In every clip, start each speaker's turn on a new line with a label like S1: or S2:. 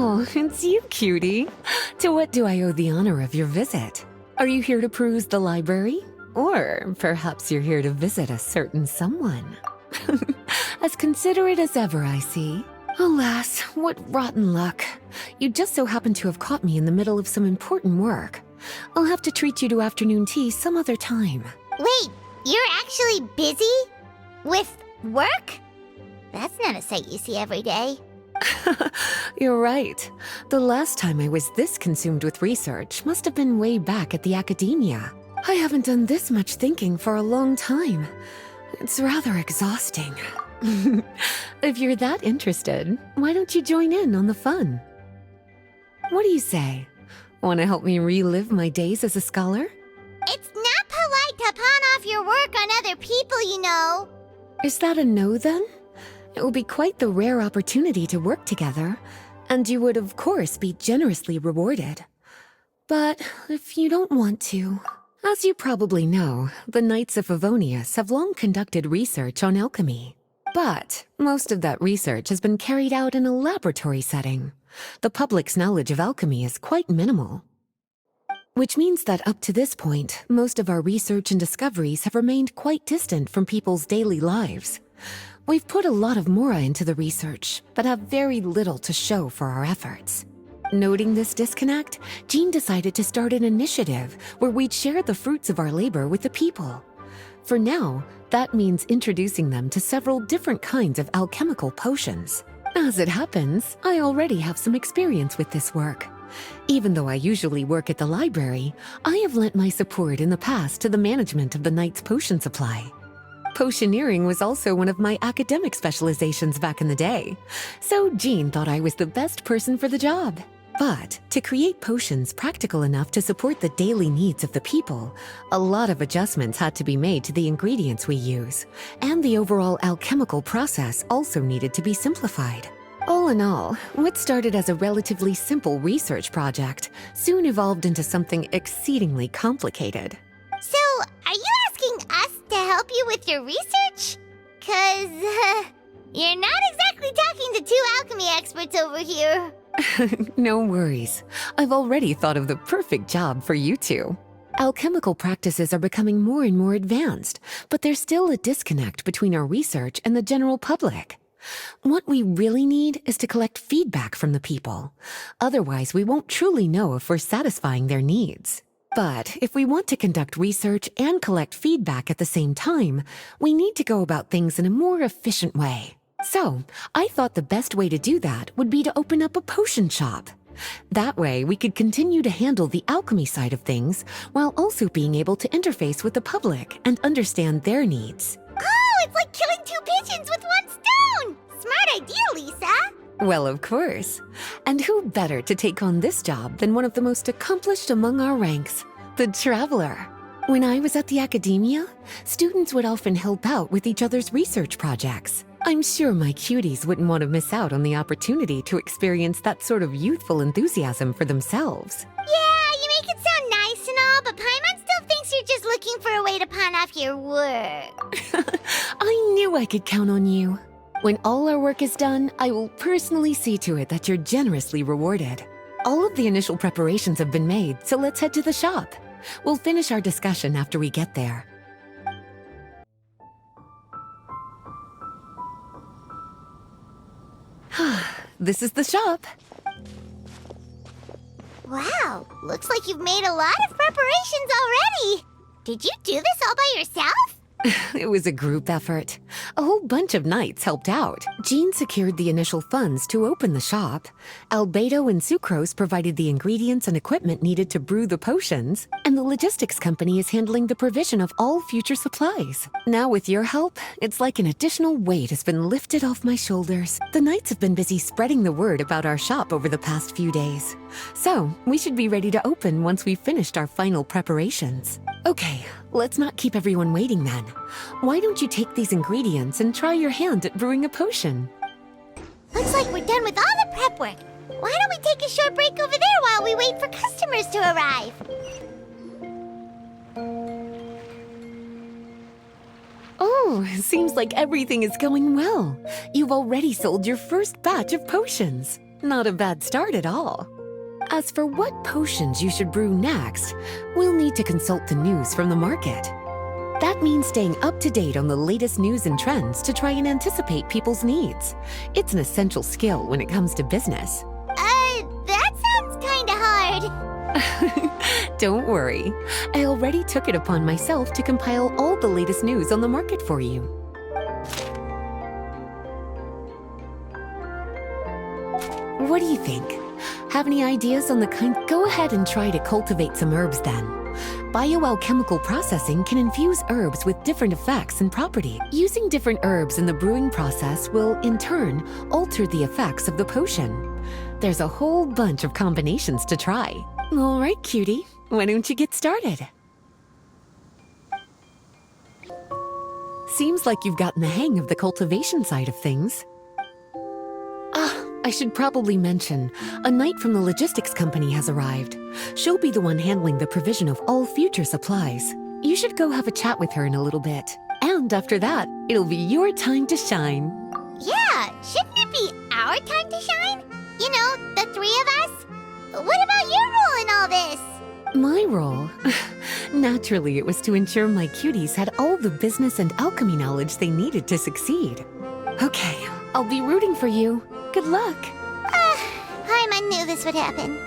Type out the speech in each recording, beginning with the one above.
S1: Oh, it's you, cutie. To what do I owe the honor of your visit? Are you here to peruse the library? Or perhaps you're here to visit a certain someone? As considerate as ever, I see. Alas, what rotten luck. You just so happen to have caught me in the middle of some important work. I'll have to treat you to afternoon tea some other time.
S2: Wait, you're actually busy? With work? That's not a sight you see every day.
S1: You're right. The last time I was this consumed with research must have been way back at the academia. I haven't done this much thinking for a long time. It's rather exhausting. If you're that interested, why don't you join in on the fun? What do you say? Want to help me relive my days as a scholar?
S2: It's not polite to pawn off your work on other people, you know.
S1: Is that a no, then? It will be quite the rare opportunity to work together, and you would, of course, be generously rewarded. But if you don't want to... As you probably know, the Knights of Favonius have long conducted research on alchemy. But most of that research has been carried out in a laboratory setting. The public's knowledge of alchemy is quite minimal. Which means that up to this point, most of our research and discoveries have remained quite distant from people's daily lives. We've put a lot of mora into the research, but have very little to show for our efforts. Noting this disconnect, Jean decided to start an initiative where we'd share the fruits of our labor with the people. For now, that means introducing them to several different kinds of alchemical potions. As it happens, I already have some experience with this work. Even though I usually work at the library, I have lent my support in the past to the management of the Knight's potion supply. Potioneering was also one of my academic specializations back in the day, so Jean thought I was the best person for the job. But to create potions practical enough to support the daily needs of the people, a lot of adjustments had to be made to the ingredients we use, and the overall alchemical process also needed to be simplified. All in all, what started as a relatively simple research project soon evolved into something exceedingly complicated.
S2: So, are you asking us to help you with your research? 'Cause, you're not exactly talking to two alchemy experts over here.
S1: No worries. I've already thought of the perfect job for you two. Alchemical practices are becoming more and more advanced, but there's still a disconnect between our research and the general public. What we really need is to collect feedback from the people. Otherwise, we won't truly know if we're satisfying their needs. But if we want to conduct research and collect feedback at the same time, we need to go about things in a more efficient way. So, I thought the best way to do that would be to open up a potion shop. That way, we could continue to handle the alchemy side of things while also being able to interface with the public and understand their needs.
S2: Oh, it's like killing two pigeons with one stone! Smart idea, Lisa!
S1: Well, of course. And who better to take on this job than one of the most accomplished among our ranks, the Traveler? When I was at the academia, students would often help out with each other's research projects. I'm sure my cuties wouldn't want to miss out on the opportunity to experience that sort of youthful enthusiasm for themselves.
S2: Yeah, you make it sound nice and all, but Paimon still thinks you're just looking for a way to pawn off your work.
S1: I knew I could count on you. When all our work is done, I will personally see to it that you're generously rewarded. All of the initial preparations have been made, so let's head to the shop. We'll finish our discussion after we get there. This is the shop.
S2: Wow, looks like you've made a lot of preparations already. Did you do this all by yourself?
S1: It was a group effort. A whole bunch of knights helped out. Jean secured the initial funds to open the shop. Albedo and Sucrose provided the ingredients and equipment needed to brew the potions. And the logistics company is handling the provision of all future supplies. Now with your help, it's like an additional weight has been lifted off my shoulders. The knights have been busy spreading the word about our shop over the past few days. So, we should be ready to open once we've finished our final preparations. Okay, let's not keep everyone waiting then. Why don't you take these ingredients and try your hand at brewing a potion?
S2: Looks like we're done with all the prep work. Why don't we take a short break over there while we wait for customers to arrive?
S1: Oh, seems like everything is going well. You've already sold your first batch of potions. Not a bad start at all. As for what potions you should brew next, we'll need to consult the news from the market. That means staying up to date on the latest news and trends to try and anticipate people's needs. It's an essential skill when it comes to business.
S2: That sounds kinda hard.
S1: Don't worry. I already took it upon myself to compile all the latest news on the market for you. What do you think? Have any ideas on the kind? Go ahead and try to cultivate some herbs then. Bioalchemical processing can infuse herbs with different effects and properties. Using different herbs in the brewing process will, in turn, alter the effects of the potion. There's a whole bunch of combinations to try. All right, cutie. Why don't you get started? Seems like you've gotten the hang of the cultivation side of things. I should probably mention, a knight from the logistics company has arrived. She'll be the one handling the provision of all future supplies. You should go have a chat with her in a little bit. And after that, it'll be your time to shine.
S2: Yeah, shouldn't it be our time to shine? You know, the three of us? What about your role in all this?
S1: My role? Naturally, it was to ensure my cuties had all the business and alchemy knowledge they needed to succeed. Okay, I'll be rooting for you. Good luck.
S2: Paimon knew this would happen.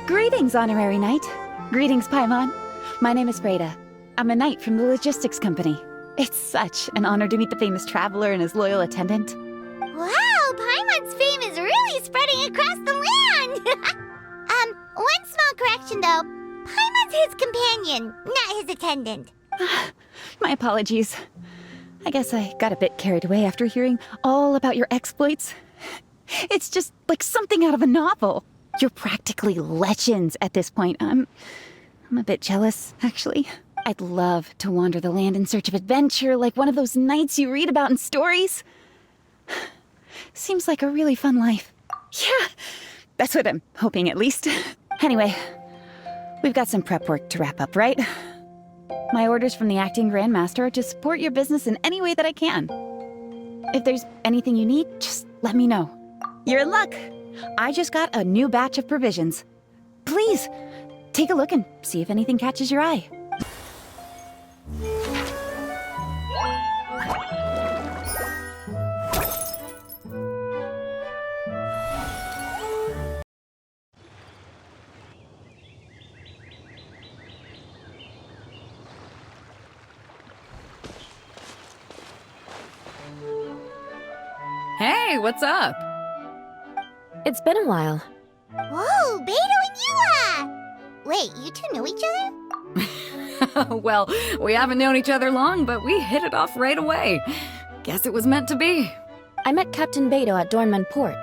S3: Greetings, Honorary Knight. Greetings, Paimon. My name is Freda. I'm a knight from the logistics company. It's such an honor to meet the famous traveler and his loyal attendant.
S2: Wow, Paimon's fame is really spreading across the land! One small correction though. Paimon's his companion, not his attendant.
S3: My apologies. I guess I got a bit carried away after hearing all about your exploits. It's just like something out of a novel. You're practically legends at this point. I'm a bit jealous, actually. I'd love to wander the land in search of adventure like one of those knights you read about in stories. Seems like a really fun life. Yeah, that's what I'm hoping at least. Anyway, we've got some prep work to wrap up, right? My orders from the acting grandmaster are to support your business in any way that I can. If there's anything you need, just let me know. You're in luck. I just got a new batch of provisions. Please, take a look and see if anything catches your eye.
S4: Hey, what's up?
S1: It's been a while.
S2: Whoa, Beto and Yua! Wait, you two know each other?
S4: Well, we haven't known each other long, but we hit it off right away. Guess it was meant to be.
S5: I met Captain Beto at Dornman Port.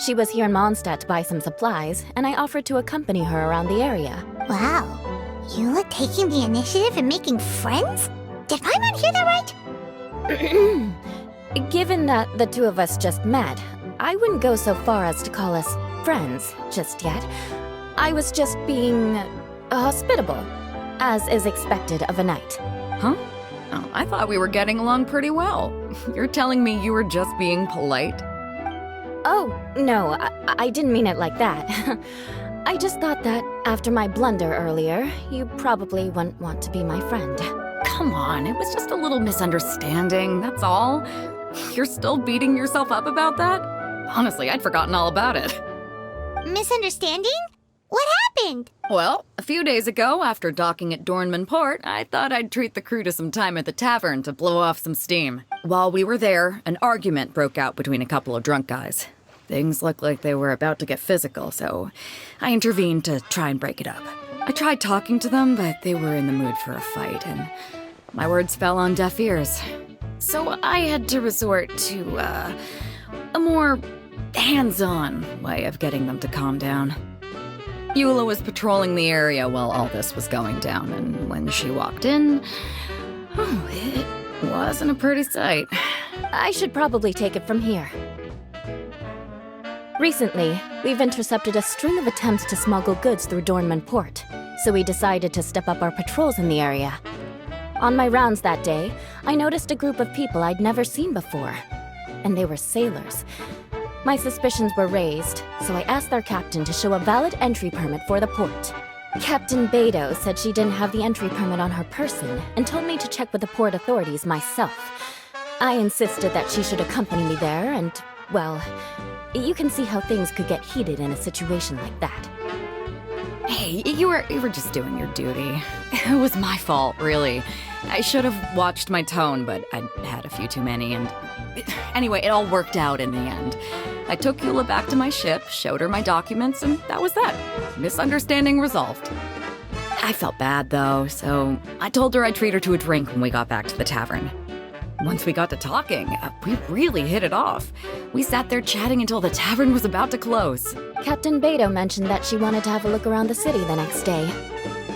S5: She was here in Mondstadt to buy some supplies, and I offered to accompany her around the area.
S2: Wow, Yua taking the initiative and making friends? Did Paimon hear that right?
S5: Given that the two of us just met, I wouldn't go so far as to call us friends just yet. I was just being hospitable, as is expected of a knight.
S4: Huh? Oh, I thought we were getting along pretty well. You're telling me you were just being polite?
S5: Oh, no, I didn't mean it like that. I just thought that after my blunder earlier, you probably wouldn't want to be my friend.
S4: Come on, it was just a little misunderstanding, that's all. You're still beating yourself up about that? Honestly, I'd forgotten all about it.
S2: Misunderstanding? What happened?
S4: Well, a few days ago, after docking at Dornman Port, I thought I'd treat the crew to some time at the tavern to blow off some steam. While we were there, an argument broke out between a couple of drunk guys. Things looked like they were about to get physical, so I intervened to try and break it up. I tried talking to them, but they were in the mood for a fight, and my words fell on deaf ears. So I had to resort to, a more hands-on way of getting them to calm down. Eula was patrolling the area while all this was going down, and when she walked in, it wasn't a pretty sight.
S5: I should probably take it from here. Recently, we've intercepted a string of attempts to smuggle goods through Dornman Port, so we decided to step up our patrols in the area. On my rounds that day, I noticed a group of people I'd never seen before. and they were sailors. My suspicions were raised, so I asked their captain to show a valid entry permit for the port. Captain Beto said she didn't have the entry permit on her person and told me to check with the port authorities myself. I insisted that she should accompany me there, and, well, you can see how things could get heated in a situation like that.
S4: Hey, you were just doing your duty. It was my fault, really. I should have watched my tone, but I'd had a few too many, and... Anyway, it all worked out in the end. I took Eula back to my ship, showed her my documents, and that was that. Misunderstanding resolved. I felt bad, though, so I told her I'd treat her to a drink when we got back to the tavern. Once we got to talking, we really hit it off. We sat there chatting until the tavern was about to close.
S5: Captain Beto mentioned that she wanted to have a look around the city the next day.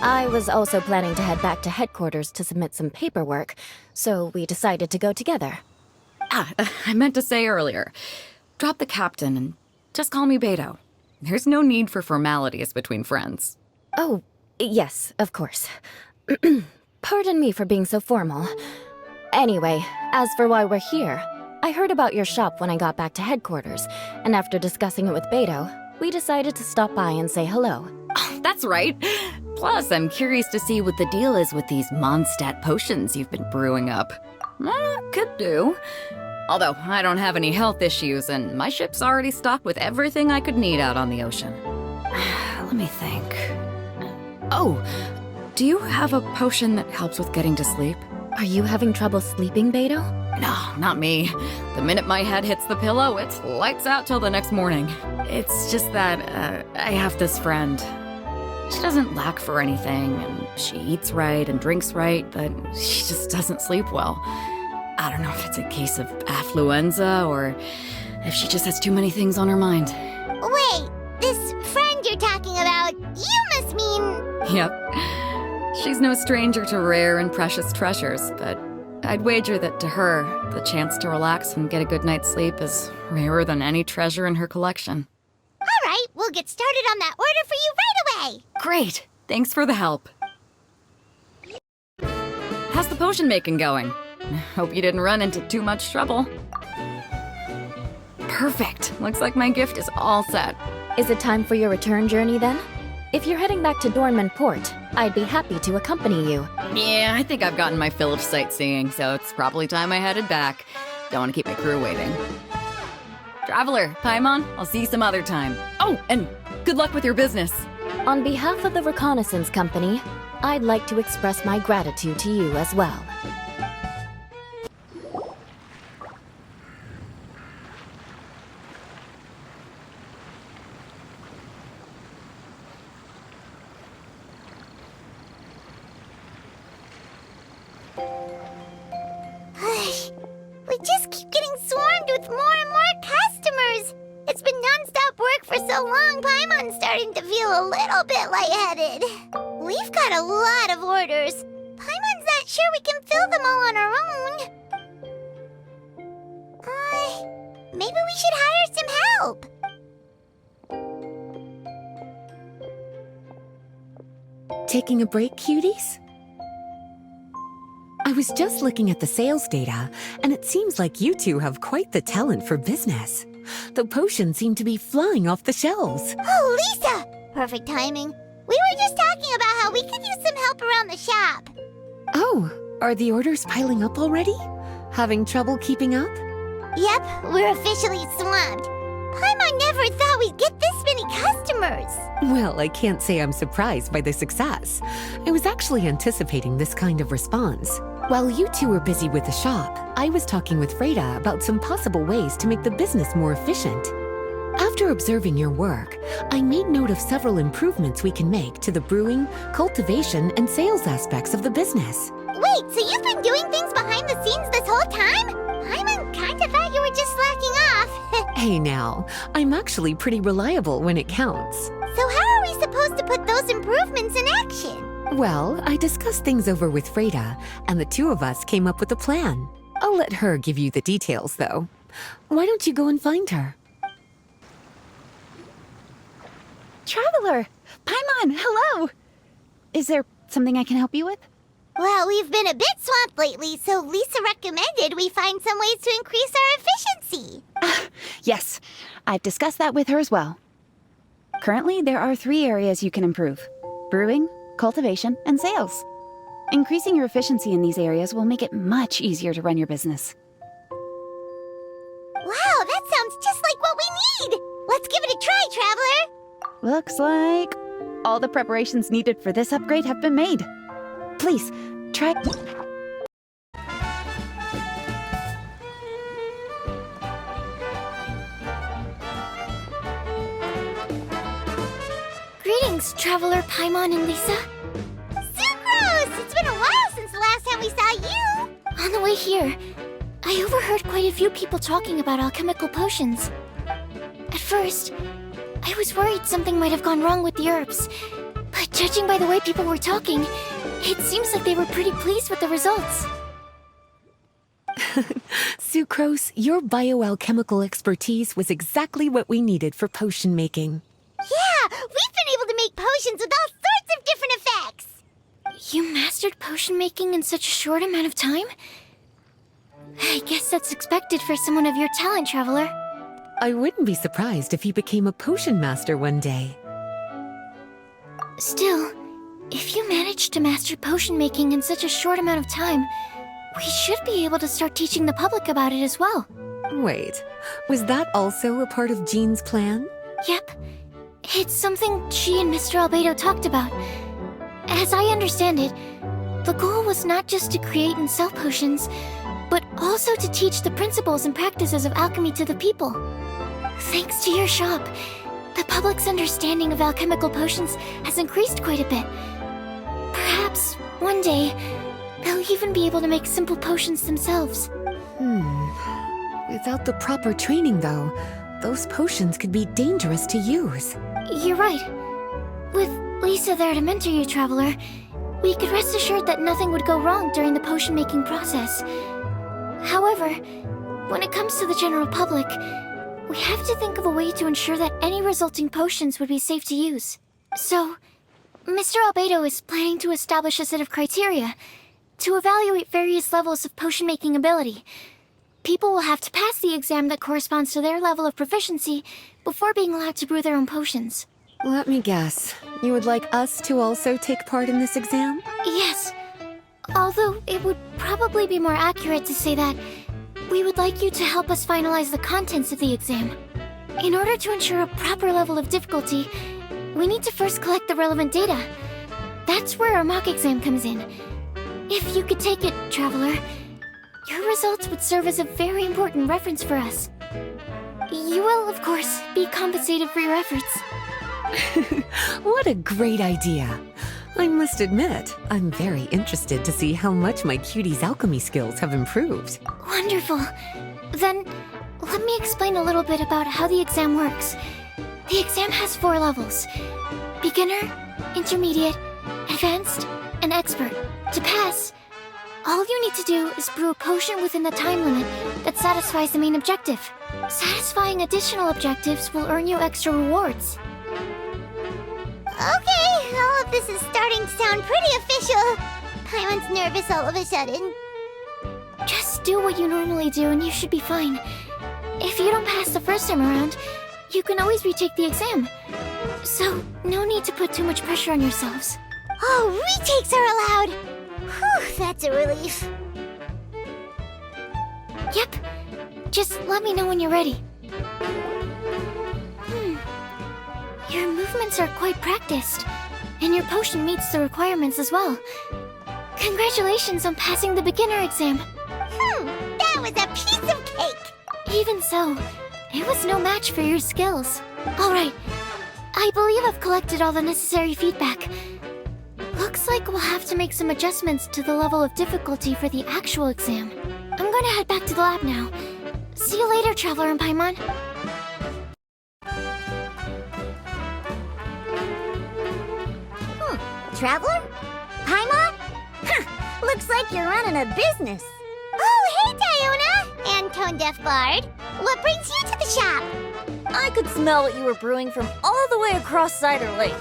S5: I was also planning to head back to headquarters to submit some paperwork, so we decided to go together.
S4: I meant to say earlier, drop the captain and just call me Beto. There's no need for formalities between friends.
S5: Oh, yes, of course. Pardon me for being so formal. Anyway, as for why we're here, I heard about your shop when I got back to headquarters, and after discussing it with Beto, we decided to stop by and say hello.
S4: Oh, that's right. Plus, I'm curious to see what the deal is with these Mondstadt potions you've been brewing up. Could do. Although, I don't have any health issues, and my ship's already stocked with everything I could need out on the ocean. Let me think. Oh, do you have a potion that helps with getting to sleep?
S5: Are you having trouble sleeping, Beto?
S4: No, not me. The minute my head hits the pillow, it's lights out till the next morning. It's just that, I have this friend. She doesn't lack for anything, and she eats right and drinks right, but she just doesn't sleep well. I don't know if it's a case of affluenza, or if she just has too many things on her mind.
S2: Wait, this friend you're talking about, you must mean...
S4: Yep. She's no stranger to rare and precious treasures, but I'd wager that to her, the chance to relax and get a good night's sleep is rarer than any treasure in her collection.
S2: All right, we'll get started on that order for you right away.
S4: Great! Thanks for the help. How's the potion making going? Hope you didn't run into too much trouble. Perfect. Looks like my gift is all set.
S5: Is it time for your return journey then? If you're heading back to Dornman Port, I'd be happy to accompany you.
S4: Yeah, I think I've gotten my fill of sightseeing, so it's probably time I headed back. Don't want to keep my crew waiting. Traveler, Paimon, I'll see you some other time. Oh, and good luck with your business.
S5: On behalf of the Reconnaissance Company, I'd like to express my gratitude to you as well.
S2: We just keep getting swarmed with more and more customers. It's been non-stop work for so long, Paimon's starting to feel a little bit lightheaded. We've got a lot of orders. Paimon's not sure we can fill them all on our own. Maybe we should hire some help.
S1: Taking a break, cuties? I was just looking at the sales data, and it seems like you two have quite the talent for business. The potions seem to be flying off the shelves.
S2: Oh, Lisa! Perfect timing. We were just talking about how we could use some help around the shop.
S1: Oh, are the orders piling up already? Having trouble keeping up?
S2: Yep, we're officially swamped. Paimon never thought we'd get this many customers.
S1: Well, I can't say I'm surprised by the success. I was actually anticipating this kind of response. While you two were busy with the shop, I was talking with Freda about some possible ways to make the business more efficient. After observing your work, I made note of several improvements we can make to the brewing, cultivation, and sales aspects of the business.
S2: Wait, so you've been doing things behind the scenes this whole time? Paimon kinda thought you were just slacking off.
S1: Hey now, I'm actually pretty reliable when it counts.
S2: So how are we supposed to put those improvements in action?
S1: Well, I discussed things over with Freda, and the two of us came up with a plan. I'll let her give you the details, though. Why don't you go and find her?
S3: Traveler! Paimon, hello! Is there something I can help you with?
S2: Well, we've been a bit swamped lately, so Lisa recommended we find some ways to increase our efficiency.
S3: Yes, I've discussed that with her as well. Currently, there are 3 areas you can improve: brewing, cultivation, and sales. Increasing your efficiency in these areas will make it much easier to run your business.
S2: Wow, that sounds just like what we need! Let's give it a try, Traveler!
S3: Looks like all the preparations needed for this upgrade have been made. Please, try...
S2: Greetings, Traveler, Paimon, and Lisa. Sucrose! It's been a while since the last time we saw you! On the way here, I overheard quite a few people talking about alchemical potions. At first, I was worried something might have gone wrong with the herbs, but judging by the way people were talking, it seems like they were pretty pleased with the results.
S1: Sucrose, your bioalchemical expertise was exactly what we needed for potion making.
S2: Yeah, we've been able to make potions with all sorts of different effects! You mastered potion making in such a short amount of time? I guess that's expected for someone of your talent, Traveler.
S1: I wouldn't be surprised if you became a potion master one day.
S2: Still, if you managed to master potion making in such a short amount of time, we should be able to start teaching the public about it as well.
S1: Wait, was that also a part of Jean's plan?
S2: Yep. It's something she and Mr. Albedo talked about. As I understand it, the goal was not just to create and sell potions, but also to teach the principles and practices of alchemy to the people. Thanks to your shop, the public's understanding of alchemical potions has increased quite a bit. Perhaps, one day, they'll even be able to make simple potions themselves.
S1: Without the proper training, though, those potions could be dangerous to use.
S2: You're right. With Lisa there to mentor you, Traveler, we could rest assured that nothing would go wrong during the potion-making process. However, when it comes to the general public, we have to think of a way to ensure that any resulting potions would be safe to use. So, Mr. Albedo is planning to establish a set of criteria to evaluate various levels of potion-making ability. People will have to pass the exam that corresponds to their level of proficiency before being allowed to brew their own potions.
S1: Let me guess. You would like us to also take part in this exam?
S2: Yes. Although it would probably be more accurate to say that we would like you to help us finalize the contents of the exam. In order to ensure a proper level of difficulty, we need to first collect the relevant data. That's where our mock exam comes in. If you could take it, Traveler, your results would serve as a very important reference for us. You will, of course, be compensated for your efforts.
S1: What a great idea! I must admit, I'm very interested to see how much my cutie's alchemy skills have improved.
S2: Wonderful. Then, let me explain a little bit about how the exam works. The exam has 4 levels: beginner, intermediate, advanced, and expert. To pass, all you need to do is brew a potion within the time limit that satisfies the main objective. Satisfying additional objectives will earn you extra rewards. Okay, all of this is starting to sound pretty official. Paimon's nervous all of a sudden. Just do what you normally do and you should be fine. If you don't pass the first time around, you can always retake the exam. So, no need to put too much pressure on yourselves. Oh, retakes are allowed! Whew, that's a relief. Yep. Just let me know when you're ready. Your movements are quite practiced, and your potion meets the requirements as well. Congratulations on passing the beginner exam. That was a piece of cake! Even so, it was no match for your skills. Alright, I believe I've collected all the necessary feedback. Looks like we'll have to make some adjustments to the level of difficulty for the actual exam. I'm gonna head back to the lab now. See you later, Traveler and Paimon. Traveler? Paimon? Looks like you're running a business. Oh, hey, Diona! And Tone Deaf Bard. What brings you to the shop?
S6: I could smell what you were brewing from all the way across Cider Lake.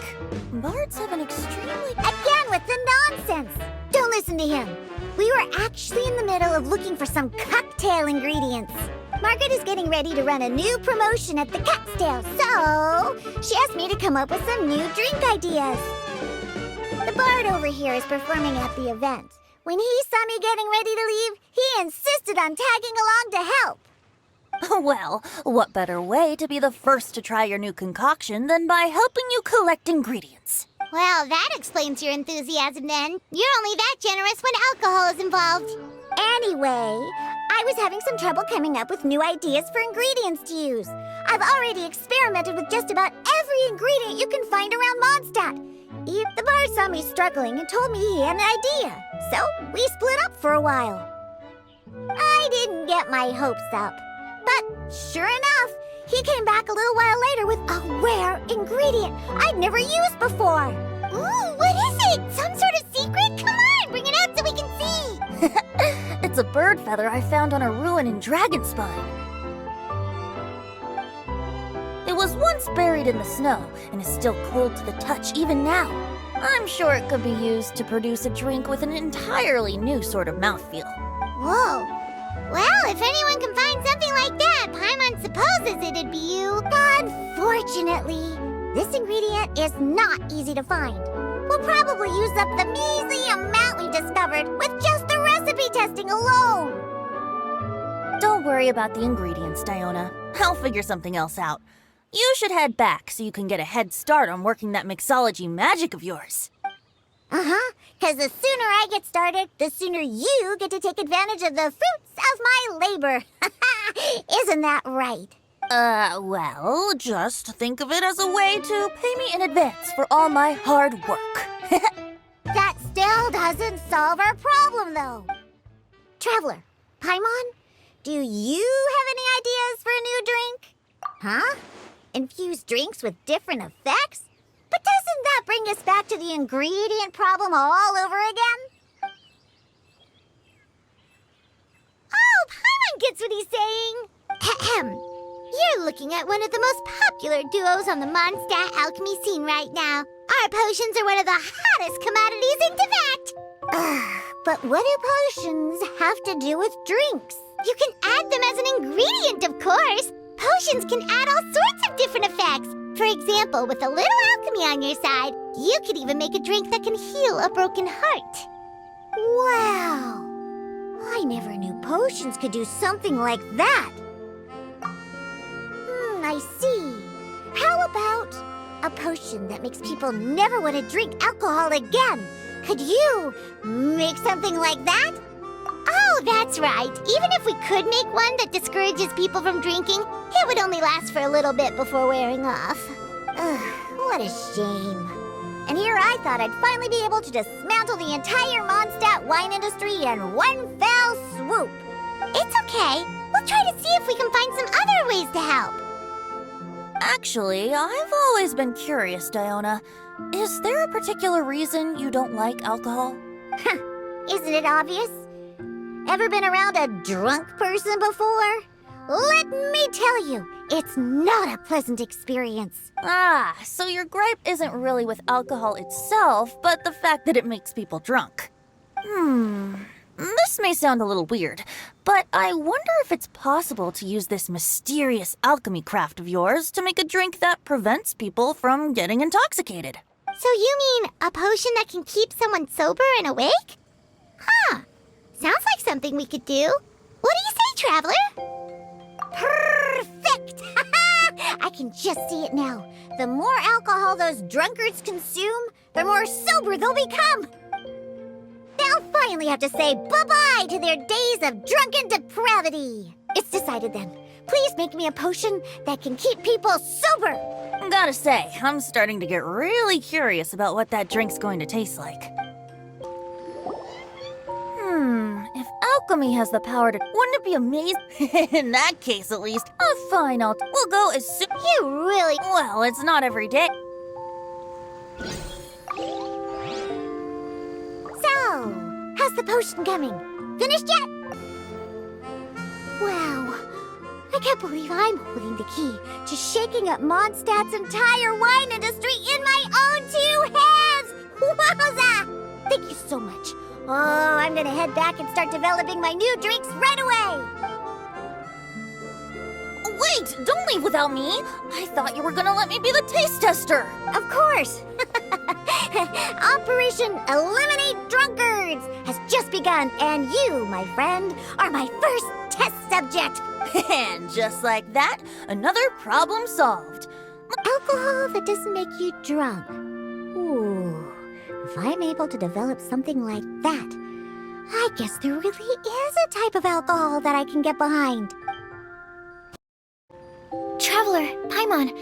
S6: Bards have an extremely...
S2: Again with the nonsense! Don't listen to him. We were actually in the middle of looking for some cocktail ingredients. Margaret is getting ready to run a new promotion at the Catstail, so she asked me to come up with some new drink ideas. The bard over here is performing at the event. When he saw me getting ready to leave, he insisted on tagging along to help.
S6: Well, what better way to be the first to try your new concoction than by helping you collect ingredients?
S2: Well, that explains your enthusiasm then. You're only that generous when alcohol is involved. Anyway, I was having some trouble coming up with new ideas for ingredients to use. I've already experimented with just about every ingredient you can find around Mondstadt. The bar saw me struggling and told me he had an idea. So we split up for a while. I didn't get my hopes up. But sure enough, he came back a little while later with a rare ingredient I'd never used before. Ooh, what is it? Some sort of secret? Come on, bring it out so we can see.
S6: It's a bird feather I found on a ruin in Dragonspine. It was once buried in the snow and is still cold to the touch even now. I'm sure it could be used to produce a drink with an entirely new sort of mouthfeel.
S2: Whoa. Well, if anyone can find something like that, Paimon supposes it'd be you. Unfortunately, this ingredient is not easy to find. We'll probably use up the measly amount we've discovered with just the recipe testing alone.
S6: Don't worry about the ingredients, Diona. I'll figure something else out. You should head back so you can get a head start on working that mixology magic of yours.
S2: Because the sooner I get started, the sooner you get to take advantage of the fruits of my labor. Isn't that right?
S6: Well, just think of it as a way to pay me in advance for all my hard work.
S2: That still doesn't solve our problem, though. Traveler, Paimon, do you have any ideas for a new drink? Huh? Infused drinks with different effects? But doesn't that bring us back to the ingredient problem all over again? Oh, Paimon gets what he's saying. Ahem. You're looking at one of the most popular duos on the Mondstadt alchemy scene right now. Our potions are one of the hottest commodities in Teyvat. But what do potions have to do with drinks? You can add them as an ingredient, of course. Potions can add all sorts of different effects. For example, with a little alchemy on your side, you could even make a drink that can heal a broken heart. Wow! I never knew potions could do something like that. I see. How about a potion that makes people never want to drink alcohol again? Could you make something like that? Oh, that's right. Even if we could make one that discourages people from drinking, it would only last for a little bit before wearing off. Ugh, what a shame. And here I thought I'd finally be able to dismantle the entire Mondstadt wine industry in one fell swoop. It's okay. We'll try to see if we can find some other ways to help.
S6: Actually, I've always been curious, Diona. Is there a particular reason you don't like alcohol?
S2: Isn't it obvious? Ever been around a drunk person before? Let me tell you, it's not a pleasant experience.
S6: Ah, so your gripe isn't really with alcohol itself, but the fact that it makes people drunk. This may sound a little weird, but I wonder if it's possible to use this mysterious alchemy craft of yours to make a drink that prevents people from getting intoxicated.
S2: So you mean a potion that can keep someone sober and awake? Huh. Sounds like something we could do. What do you say, Traveler? Perfect! I can just see it now. The more alcohol those drunkards consume, the more sober they'll become. They'll finally have to say bye-bye to their days of drunken depravity. It's decided then. Please make me a potion that can keep people sober.
S6: Gotta say, I'm starting to get really curious about what that drink's going to taste like. If alchemy has the power to... Wouldn't it be amazing? In that case, at least. Fine, we'll go as soon...
S2: You really...
S6: Well, it's not every day.
S2: So, how's the potion coming? Finished yet? Wow. I can't believe I'm holding the key to shaking up Mondstadt's entire wine industry in my own two hands! Wowza! Thank you so much. Oh, I'm gonna head back and start developing my new drinks right away!
S6: Wait, don't leave without me. I thought you were gonna let me be the taste tester.
S2: Of course! Operation Eliminate Drunkards has just begun, and you, my friend, are my first test subject.
S6: And just like that, another problem solved.
S2: Alcohol that doesn't make you drunk. Ooh, if I'm able to develop something like that, I guess there really is a type of alcohol that I can get behind.
S7: Traveler, Paimon,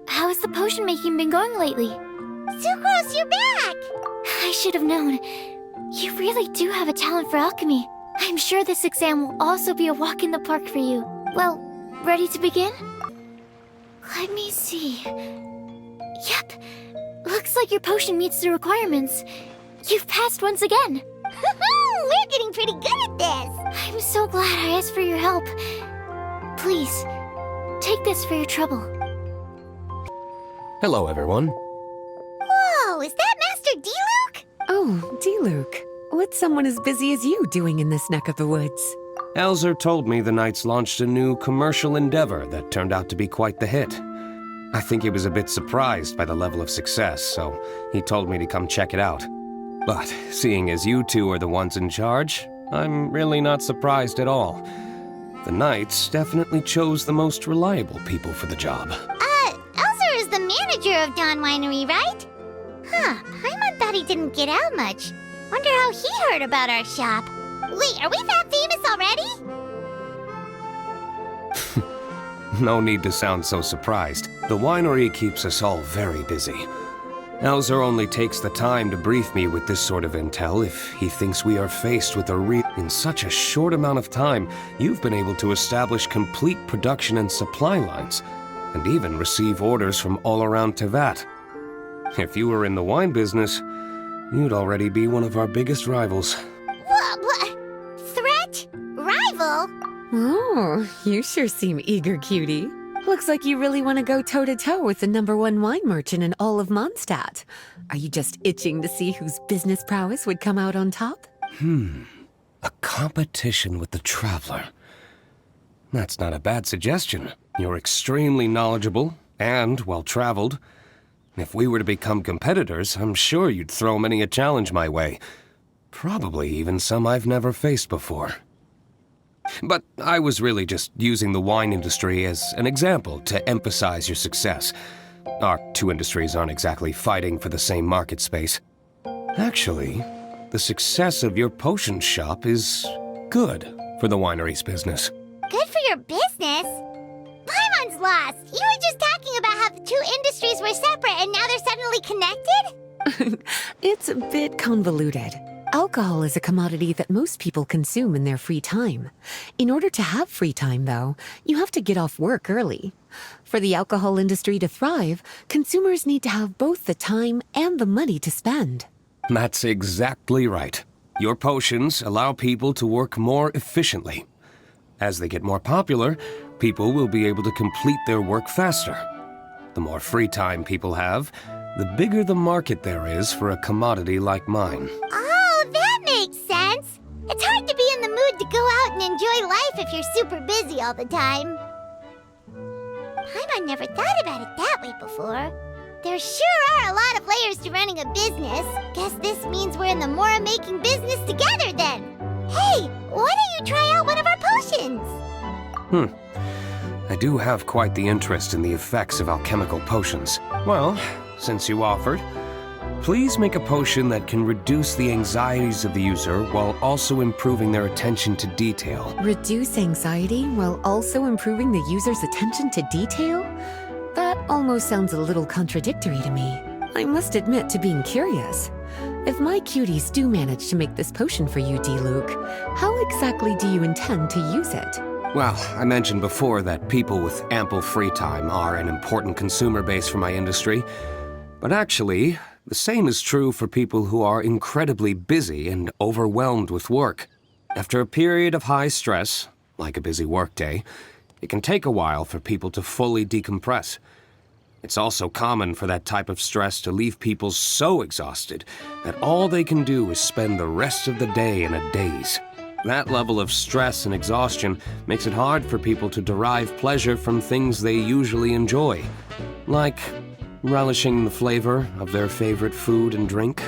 S7: how has the potion making been going lately?
S2: Sucrose, you're back!
S7: I should have known. You really do have a talent for alchemy. I'm sure this exam will also be a walk in the park for you. Well, ready to begin? Let me see. Yep, looks like your potion meets the requirements. You've passed once again.
S2: We're getting pretty good at this!
S7: I'm so glad I asked for your help. Please, take this for your trouble.
S8: Hello, everyone.
S2: Whoa, is that Master D-Luke?
S1: Oh, D-Luke. What's someone as busy as you doing in this neck of the woods?
S8: Elzer told me the Knights launched a new commercial endeavor that turned out to be quite the hit. I think he was a bit surprised by the level of success, so he told me to come check it out. But seeing as you two are the ones in charge, I'm really not surprised at all. The Knights definitely chose the most reliable people for the job.
S2: Elzer is the manager of Dawn Winery, right? Huh, Paimon thought he didn't get out much. Wonder how he heard about our shop. Wait, are we that famous already?
S8: No need to sound so surprised. The winery keeps us all very busy. Elzer only takes the time to brief me with this sort of intel if he thinks we are faced with In such a short amount of time, you've been able to establish complete production and supply lines, and even receive orders from all around Tevat. If you were in the wine business, you'd already be one of our biggest rivals.
S2: What? Threat? Rival?
S1: Oh, you sure seem eager, cutie. Looks like you really want to go toe-to-toe with the #1 wine merchant in all of Mondstadt. Are you just itching to see whose business prowess would come out on top?
S8: A competition with the Traveler. That's not a bad suggestion. You're extremely knowledgeable and well-traveled. If we were to become competitors, I'm sure you'd throw many a challenge my way. Probably even some I've never faced before. But I was really just using the wine industry as an example to emphasize your success. Our two industries aren't exactly fighting for the same market space. Actually, the success of your potion shop is good for the winery's business.
S2: Good for your business? Paimon's lost. You were just talking about how the two industries were separate and now they're suddenly connected?
S1: It's a bit convoluted. Alcohol is a commodity that most people consume in their free time. In order to have free time, though, you have to get off work early. For the alcohol industry to thrive, consumers need to have both the time and the money to spend.
S8: That's exactly right. Your potions allow people to work more efficiently. As they get more popular, people will be able to complete their work faster. The more free time people have, the bigger the market there is for a commodity like mine.
S2: Oh, that makes sense. It's hard to be in the mood to go out and enjoy life if you're super busy all the time. Paimon never thought about it that way before. There sure are a lot of layers to running a business. Guess this means we're in the Mora-making business together then. Hey, why don't you try out one of our potions?
S8: I do have quite the interest in the effects of alchemical potions. Well, since you offered, please make a potion that can reduce the anxieties of the user while also improving their attention to detail.
S1: Reduce anxiety while also improving the user's attention to detail? That almost sounds a little contradictory to me. I must admit to being curious. If my cuties do manage to make this potion for you, D-Luke, how exactly do you intend to use it?
S8: Well, I mentioned before that people with ample free time are an important consumer base for my industry. But actually, the same is true for people who are incredibly busy and overwhelmed with work. After a period of high stress, like a busy workday, it can take a while for people to fully decompress. It's also common for that type of stress to leave people so exhausted that all they can do is spend the rest of the day in a daze. That level of stress and exhaustion makes it hard for people to derive pleasure from things they usually enjoy, like relishing the flavor of their favorite food and drink.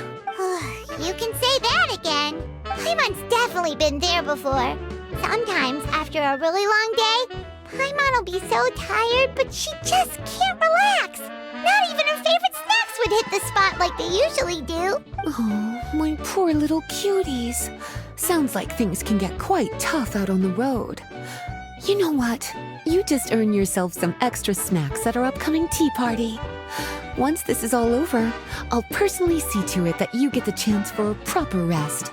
S2: You can say that again. Paimon's definitely been there before. Sometimes, after a really long day, Paimon will be so tired, but she just can't relax. Not even her favorite snacks would hit the spot like they usually do.
S1: Oh, my poor little cuties. Sounds like things can get quite tough out on the road. You know what? You just earn yourself some extra snacks at our upcoming tea party. Once this is all over, I'll personally see to it that you get the chance for a proper rest.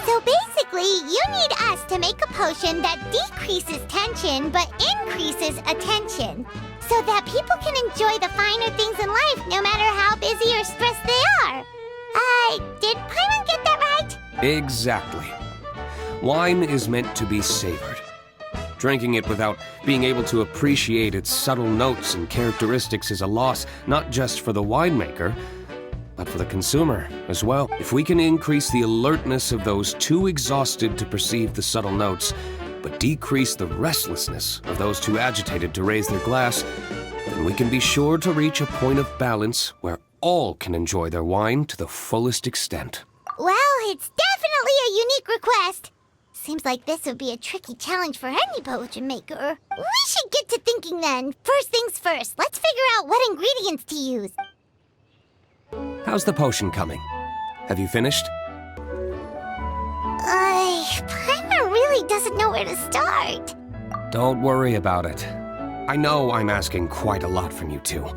S2: So basically, you need us to make a potion that decreases tension but increases attention, so that people can enjoy the finer things in life no matter how busy or stressed they are. Did Paimon get that right?
S8: Exactly. Wine is meant to be savored. Drinking it without being able to appreciate its subtle notes and characteristics is a loss not just for the winemaker, but for the consumer as well. If we can increase the alertness of those too exhausted to perceive the subtle notes, but decrease the restlessness of those too agitated to raise their glass, then we can be sure to reach a point of balance where all can enjoy their wine to the fullest extent.
S2: Well, it's definitely a unique request. Seems like this would be a tricky challenge for any potion maker. We should get to thinking then. First things first, let's figure out what ingredients to use.
S8: How's the potion coming? Have you finished?
S2: Paimon really doesn't know where to start.
S8: Don't worry about it. I know I'm asking quite a lot from you two.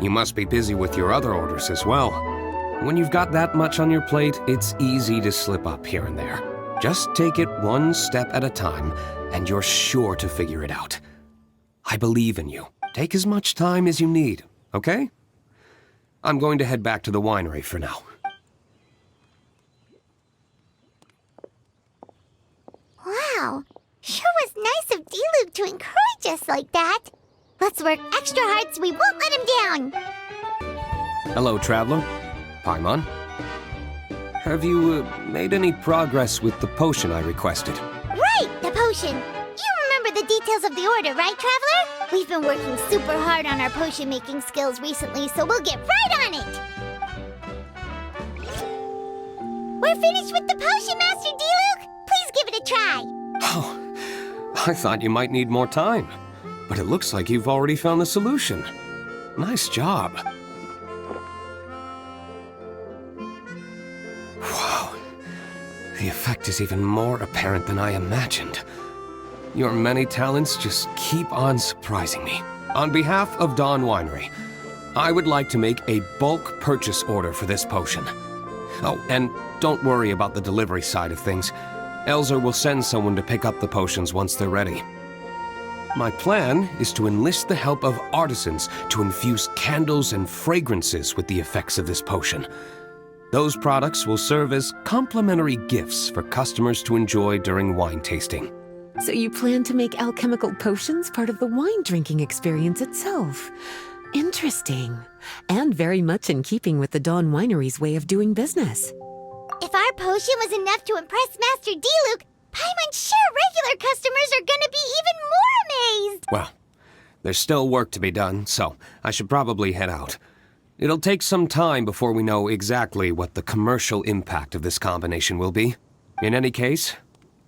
S8: You must be busy with your other orders as well. When you've got that much on your plate, it's easy to slip up here and there. Just take it one step at a time, and you're sure to figure it out. I believe in you. Take as much time as you need, okay? I'm going to head back to the winery for now.
S2: Wow, sure was nice of D-Luke to encourage us like that. Let's work extra hard so we won't let him down.
S8: Hello, traveler. Paimon. Have you made any progress with the potion I requested?
S2: Right, the potion. You remember the details of the order, right, Traveler? We've been working super hard on our potion-making skills recently, so we'll get right on it. We're finished with the potion, Master D-Luke. Please give it a try.
S8: Oh, I thought you might need more time. But it looks like you've already found the solution. Nice job. Wow. The effect is even more apparent than I imagined. Your many talents just keep on surprising me. On behalf of Dawn Winery, I would like to make a bulk purchase order for this potion. Oh, and don't worry about the delivery side of things. Elzer will send someone to pick up the potions once they're ready. My plan is to enlist the help of artisans to infuse candles and fragrances with the effects of this potion. Those products will serve as complimentary gifts for customers to enjoy during wine tasting.
S1: So you plan to make alchemical potions part of the wine drinking experience itself. Interesting. And very much in keeping with the Dawn Winery's way of doing business.
S2: If our potion was enough to impress Master D-Luke, Paimon's sure regular customers are gonna be even more amazed!
S8: Well, there's still work to be done, so I should probably head out. It'll take some time before we know exactly what the commercial impact of this combination will be. In any case,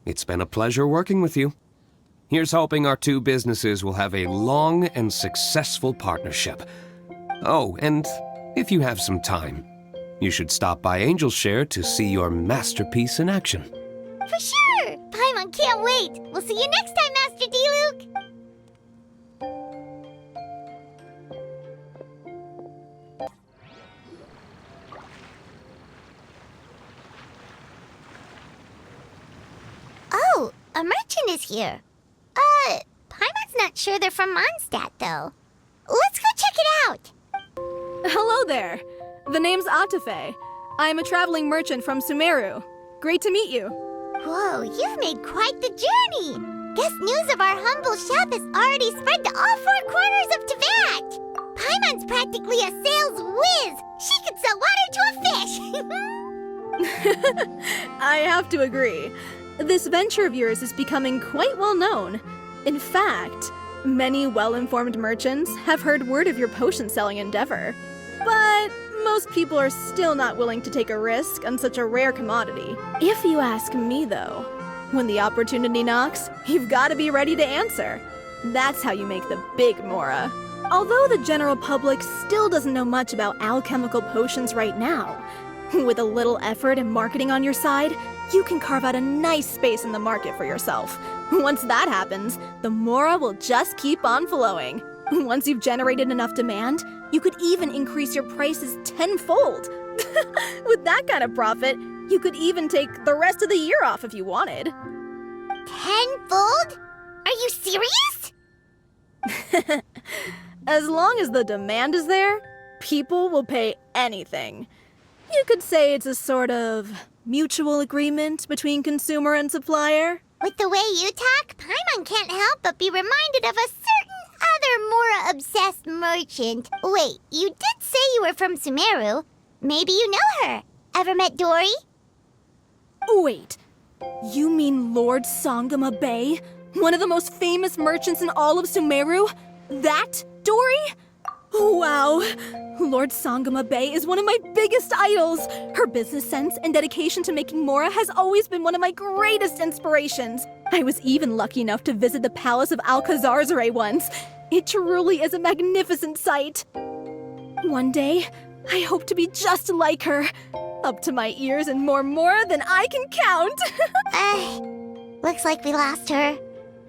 S8: it's been a pleasure working with you. Here's hoping our two businesses will have a long and successful partnership. Oh, and if you have some time, you should stop by Angel's Share to see your masterpiece in action.
S2: For sure! Paimon can't wait! We'll see you next time, Master D-Luke! Oh, a merchant is here. Paimon's not sure they're from Mondstadt, though. Let's go check it out!
S9: Hello there. The name's Atafe. I'm a traveling merchant from Sumeru. Great to meet you.
S2: Whoa, you've made quite the journey! Guess news of our humble shop has already spread to all four corners of Teyvat! Paimon's practically a sales whiz. She could sell water to a fish.
S9: I have to agree. This venture of yours is becoming quite well known. In fact, many well-informed merchants have heard word of your potion-selling endeavor. But most people are still not willing to take a risk on such a rare commodity. If you ask me, though, when the opportunity knocks, you've got to be ready to answer. That's how you make the big Mora. Although the general public still doesn't know much about alchemical potions right now, with a little effort and marketing on your side, you can carve out a nice space in the market for yourself. Once that happens, the Mora will just keep on flowing. Once you've generated enough demand, you could even increase your prices tenfold. With that kind of profit, you could even take the rest of the year off if you wanted.
S2: Tenfold? Are you serious?
S9: As long as the demand is there, people will pay anything. You could say it's a sort of mutual agreement between consumer and supplier.
S2: With the way you talk, Paimon can't help but be reminded of a certain other Mora-obsessed merchant. Wait, you did say you were from Sumeru. Maybe you know her. Ever met Dory?
S9: Wait, you mean Lord Sangama Bay? One of the most famous merchants in all of Sumeru? That Dory? Wow! Lord Sangama Bay is one of my biggest idols! Her business sense and dedication to making Mora has always been one of my greatest inspirations. I was even lucky enough to visit the palace of Alcazarzare once. It truly is a magnificent sight. One day, I hope to be just like her. Up to my ears in more Mora than I can count!
S2: Looks like we lost her.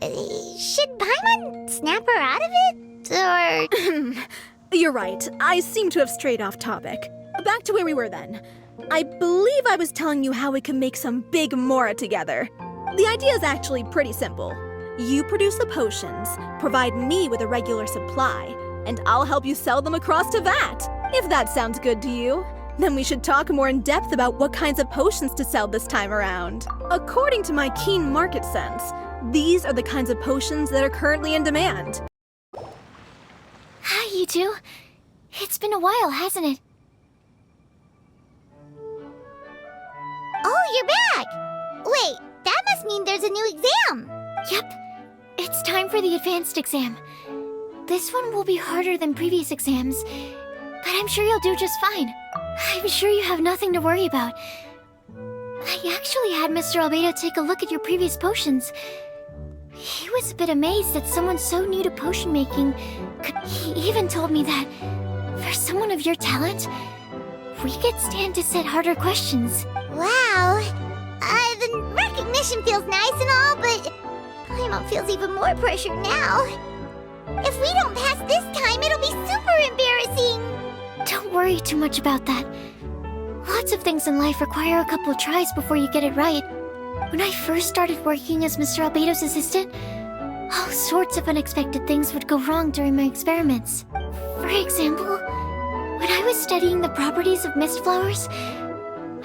S2: Should Paimon snap her out of it? Or...
S9: You're right. I seem to have strayed off topic. Back to where we were then. I believe I was telling you how we can make some big Mora together. The idea is actually pretty simple. You produce the potions, provide me with a regular supply, and I'll help you sell them across to Vat. If that sounds good to you, then we should talk more in depth about what kinds of potions to sell this time around. According to my keen market sense, these are the kinds of potions that are currently in demand.
S7: Hi, you two. It's been a while, hasn't it?
S2: Oh, you're back! Wait, that must mean there's a new exam!
S7: Yep. It's time for the advanced exam. This one will be harder than previous exams, but I'm sure you'll do just fine. I'm sure you have nothing to worry about. I actually had Mr. Albedo take a look at your previous potions. He was a bit amazed that someone so new to potion making could... He even told me that, for someone of your talent, we could stand to set harder questions.
S2: Wow. The recognition feels nice and all, but Paimon feels even more pressure now. If we don't pass this time, it'll be super embarrassing.
S7: Don't worry too much about that. Lots of things in life require a couple tries before you get it right. When I first started working as Mr. Albedo's assistant, all sorts of unexpected things would go wrong during my experiments. For example, when I was studying the properties of mist flowers,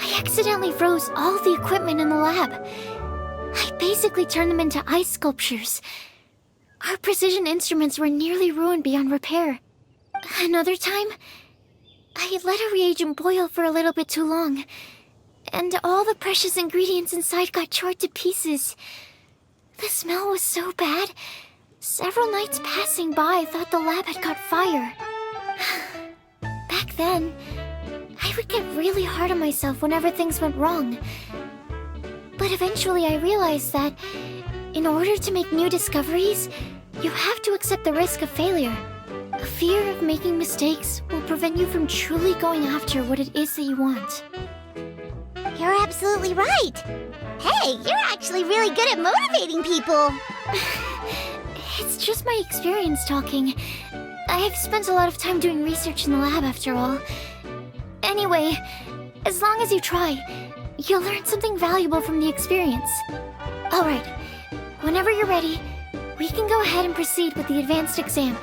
S7: I accidentally froze all the equipment in the lab. I basically turned them into ice sculptures. Our precision instruments were nearly ruined beyond repair. Another time, I let a reagent boil for a little bit too long, and all the precious ingredients inside got charred to pieces. The smell was so bad, several nights passing by thought the lab had caught fire. Back then, I would get really hard on myself whenever things went wrong. But eventually I realized that, in order to make new discoveries, you have to accept the risk of failure. A fear of making mistakes will prevent you from truly going after what it is that you want.
S2: You're absolutely right. Hey, you're actually really good at motivating people.
S7: It's just my experience talking. I've spent a lot of time doing research in the lab after all. Anyway, as long as you try, you'll learn something valuable from the experience. Alright, whenever you're ready, we can go ahead and proceed with the advanced exam.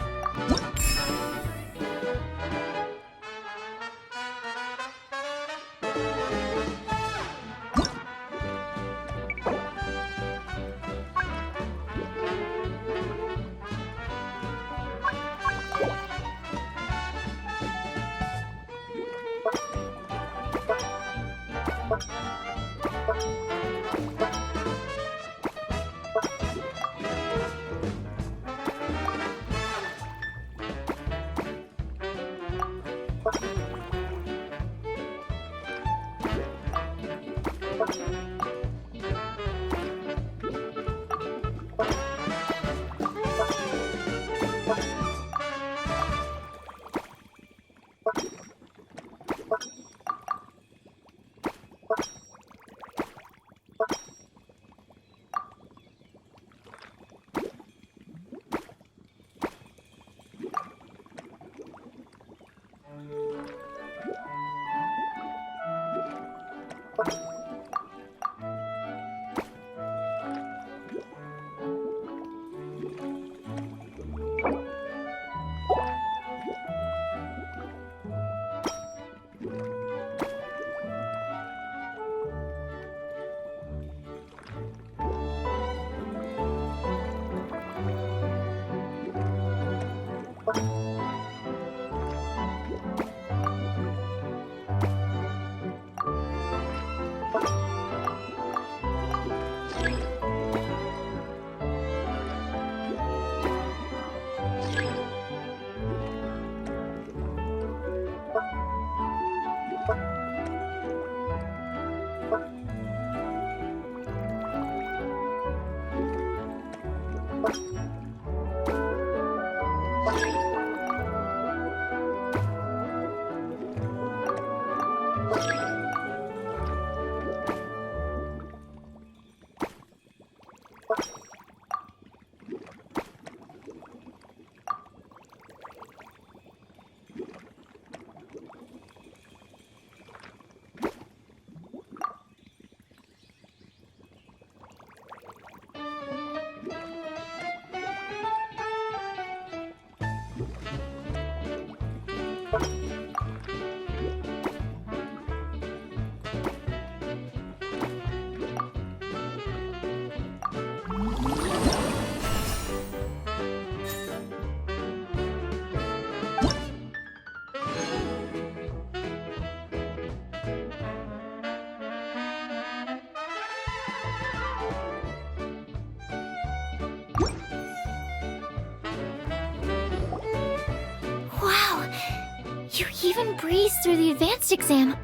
S7: You even breezed through the advanced exam.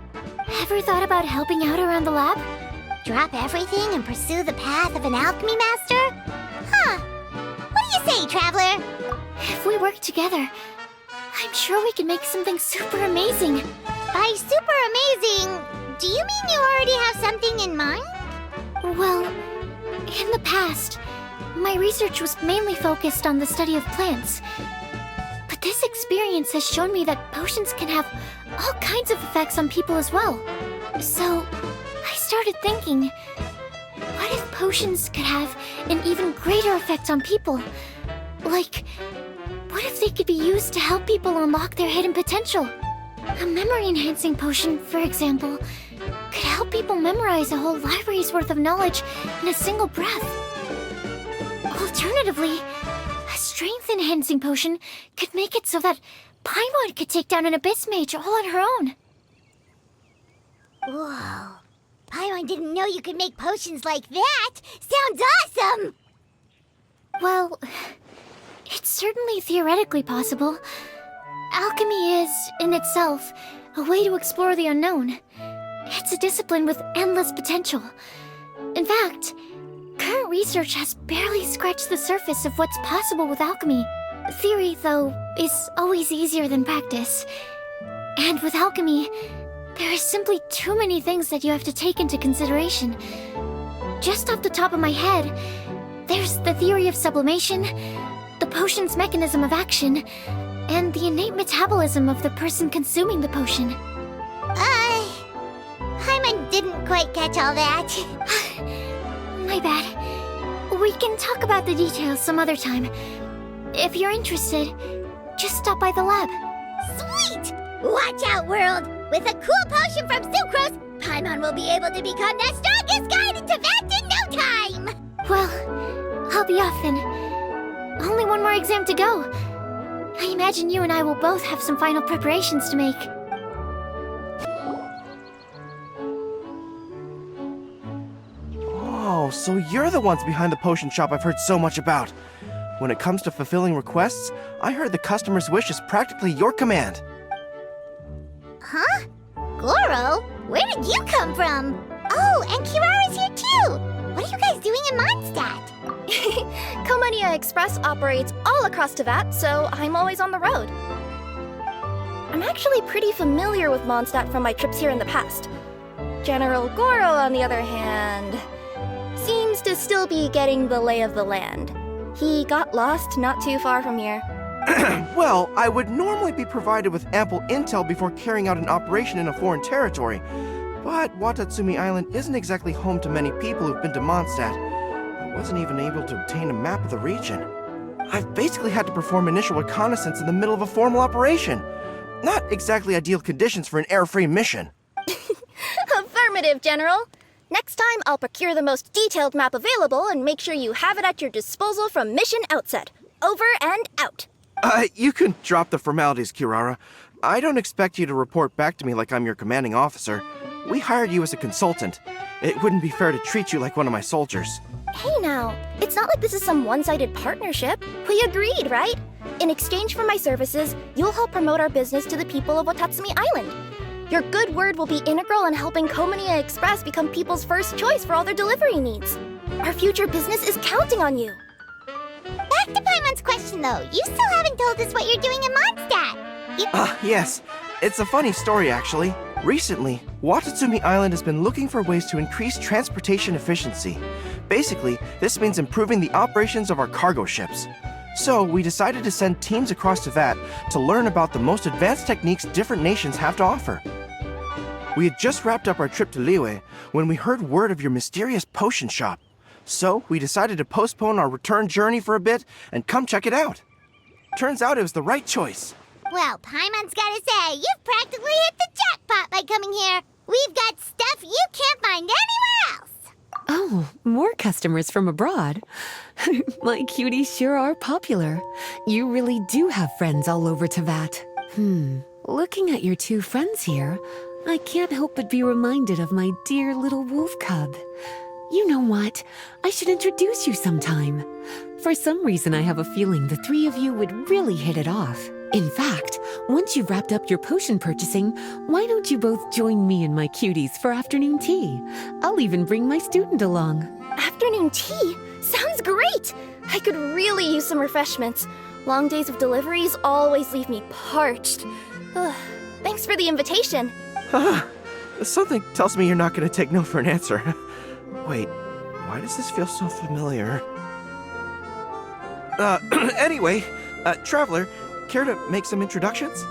S7: Ever thought about helping out around the lab?
S2: Drop everything and pursue the path of an alchemy master? Huh. What do you say, Traveler?
S7: If we work together, I'm sure we can make something super amazing.
S2: By super amazing, do you mean you already have something in mind?
S7: Well, in the past, my research was mainly focused on the study of plants. But this experience has shown me that potions can have all kinds of effects on people as well. So, I started thinking, what if potions could have an even greater effect on people? Like, what if they could be used to help people unlock their hidden potential? A memory-enhancing potion, for example, could help people memorize a whole library's worth of knowledge in a single breath. Alternatively, a strength-enhancing potion could make it so that Paimon could take down an Abyss Mage all on her own.
S2: Whoa. Paimon didn't know you could make potions like that! Sounds awesome!
S7: Well, it's certainly theoretically possible. Alchemy is, in itself, a way to explore the unknown. It's a discipline with endless potential. In fact, current research has barely scratched the surface of what's possible with alchemy. Theory, though, is always easier than practice. And with alchemy, there are simply too many things that you have to take into consideration. Just off the top of my head, there's the theory of sublimation, the potion's mechanism of action, and the innate metabolism of the person consuming the potion.
S2: Paimon didn't quite catch all that.
S7: My bad. We can talk about the details some other time. If you're interested, just stop by the lab.
S2: Sweet! Watch out, world! With a cool potion from Sucrose, Paimon will be able to become the strongest guide in Tibet in no time!
S7: Well, I'll be off then. Only one more exam to go. I imagine you and I will both have some final preparations to make.
S10: Oh, so you're the ones behind the potion shop I've heard so much about. When it comes to fulfilling requests, I heard the customer's wish is practically your command.
S2: Huh? Goro? Where did you come from? Oh, and Kirara's here too! What are you guys doing in Mondstadt?
S11: Comania Express operates all across Teyvat, so I'm always on the road. I'm actually pretty familiar with Mondstadt from my trips here in the past. General Goro, on the other hand, seems to still be getting the lay of the land. He got lost not too far from here.
S10: Well, I would normally be provided with ample intel before carrying out an operation in a foreign territory. But Watatsumi Island isn't exactly home to many people who've been to Mondstadt. I wasn't even able to obtain a map of the region. I've basically had to perform initial reconnaissance in the middle of a formal operation. Not exactly ideal conditions for an air-free mission.
S11: Affirmative, General. Next time, I'll procure the most detailed map available and make sure you have it at your disposal from mission outset. Over and out.
S10: You can drop the formalities, Kirara. I don't expect you to report back to me like I'm your commanding officer. We hired you as a consultant. It wouldn't be fair to treat you like one of my soldiers.
S11: Hey now, it's not like this is some one-sided partnership. We agreed, right? In exchange for my services, you'll help promote our business to the people of Watatsumi Island. Your good word will be integral in helping Comania Express become people's first choice for all their delivery needs. Our future business is counting on you.
S2: Back to Paimon's question though, you still haven't told us what you're doing in Mondstadt.
S10: Yes. It's a funny story, actually. Recently, Watatsumi Island has been looking for ways to increase transportation efficiency. Basically, this means improving the operations of our cargo ships. So, we decided to send teams across Teyvat to learn about the most advanced techniques different nations have to offer. We had just wrapped up our trip to Liyue when we heard word of your mysterious potion shop. So, we decided to postpone our return journey for a bit and come check it out. Turns out it was the right choice.
S2: Well, Paimon's gotta say, you've practically hit the jackpot by coming here. We've got stuff you can't find anywhere else.
S1: Oh, more customers from abroad. My cuties sure are popular. You really do have friends all over Teyvat. Looking at your two friends here, I can't help but be reminded of my dear little wolf cub. You know what? I should introduce you sometime. For some reason, I have a feeling the three of you would really hit it off. In fact, once you've wrapped up your potion purchasing, why don't you both join me and my cuties for afternoon tea? I'll even bring my student along.
S11: Afternoon tea? Sounds great! I could really use some refreshments. Long days of deliveries always leave me parched. Thanks for the invitation.
S10: Something tells me you're not going to take no for an answer. Wait, why does this feel so familiar? Anyway, Traveler, care to make some introductions?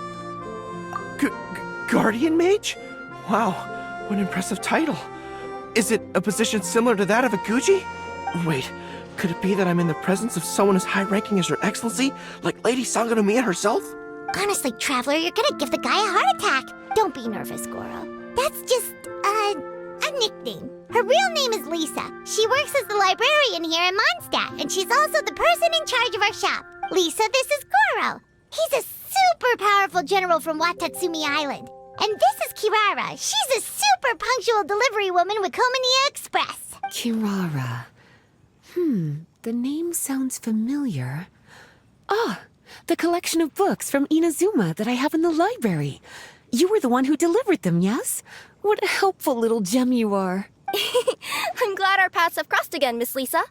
S10: Guardian Mage? Wow, what an impressive title. Is it a position similar to that of a Guji? Wait, could it be that I'm in the presence of someone as high-ranking as Her Excellency, like Lady Sangonomiya herself?
S2: Honestly, Traveler, you're gonna give the guy a heart attack. Don't be nervous, Goro. That's just, a nickname. Her real name is Lisa. She works as the librarian here in Mondstadt, and she's also the person in charge of our shop. Lisa, this is Goro. He's a super powerful general from Watatsumi Island. And this is Kirara. She's a super punctual delivery woman with Comania Express.
S1: Kirara. The name sounds familiar. Ah, the collection of books from Inazuma that I have in the library. You were the one who delivered them, yes? What a helpful little gem you are.
S11: I'm glad our paths have crossed again, Miss Lisa.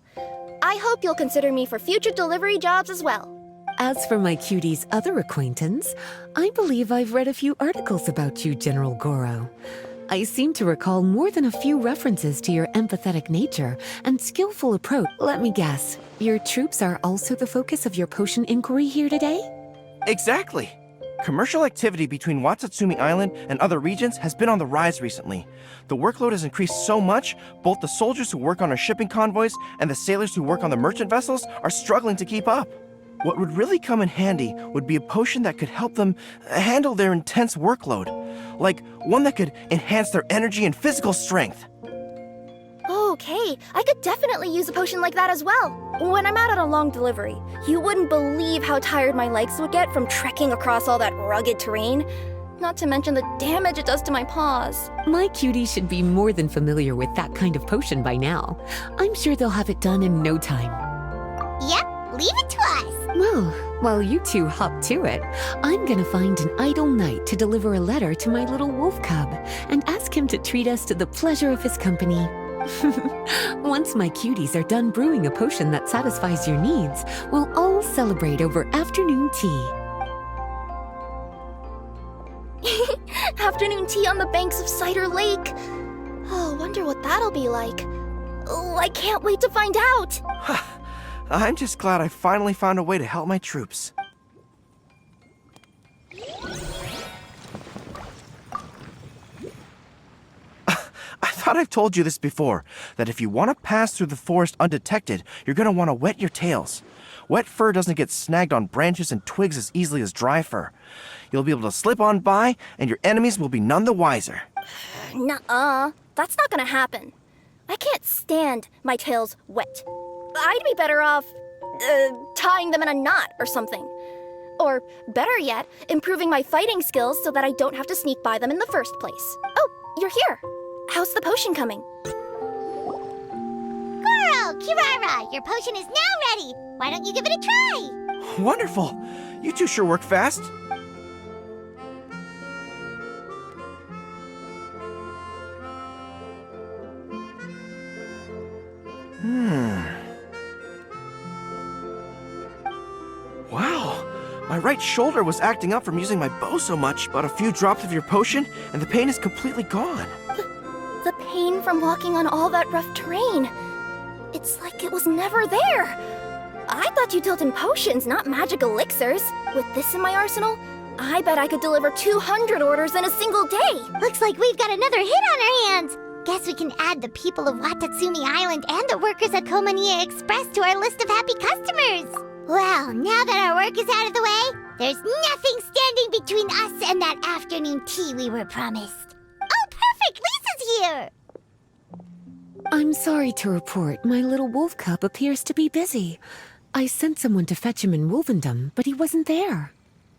S11: I hope you'll consider me for future delivery jobs as well.
S1: As for my cutie's other acquaintance, I believe I've read a few articles about you, General Goro. I seem to recall more than a few references to your empathetic nature and skillful approach. Let me guess, your troops are also the focus of your potion inquiry here today?
S10: Exactly. Commercial activity between Watatsumi Island and other regions has been on the rise recently. The workload has increased so much, both the soldiers who work on our shipping convoys and the sailors who work on the merchant vessels are struggling to keep up. What would really come in handy would be a potion that could help them handle their intense workload. Like one that could enhance their energy and physical strength.
S11: Okay, I could definitely use a potion like that as well. When I'm out on a long delivery, you wouldn't believe how tired my legs would get from trekking across all that rugged terrain. Not to mention the damage it does to my paws.
S1: My cutie should be more than familiar with that kind of potion by now. I'm sure they'll have it done in no time.
S2: Yep, leave it to us.
S1: Well, While you two hop to it, I'm gonna find an idle knight to deliver a letter to my little wolf cub and ask him to treat us to the pleasure of his company. Once my cuties are done brewing a potion that satisfies your needs, we'll all celebrate over afternoon tea.
S11: Afternoon tea on the banks of Cider Lake. Oh, wonder what that'll be like. Oh, I can't wait to find out.
S10: I'm just glad I finally found a way to help my troops. I thought I've told you this before, that if you want to pass through the forest undetected, you're going to want to wet your tails. Wet fur doesn't get snagged on branches and twigs as easily as dry fur. You'll be able to slip on by, and your enemies will be none the wiser.
S11: Nuh-uh. That's not gonna happen. I can't stand my tails wet. I'd be better off, tying them in a knot or something. Or, better yet, improving my fighting skills so that I don't have to sneak by them in the first place. Oh, you're here. How's the potion coming?
S2: Goro, Kirara, your potion is now ready. Why don't you give it a try?
S10: Wonderful! You two sure work fast. Wow, my right shoulder was acting up from using my bow so much, but a few drops of your potion and the pain is completely gone.
S11: The pain from walking on all that rough terrain. It's like it was never there. I thought you dealt in potions, not magic elixirs. With this in my arsenal, I bet I could deliver 200 orders in a single day.
S2: Looks like we've got another hit on our hands. Guess we can add the people of Watatsumi Island and the workers at Komania Express to our list of happy customers. Well, now that our work is out of the way, there's nothing standing between us and that afternoon tea we were promised. Oh, perfect! Lisa's here!
S1: I'm sorry to report my little wolf cub appears to be busy. I sent someone to fetch him in Wolvendom, but he wasn't there.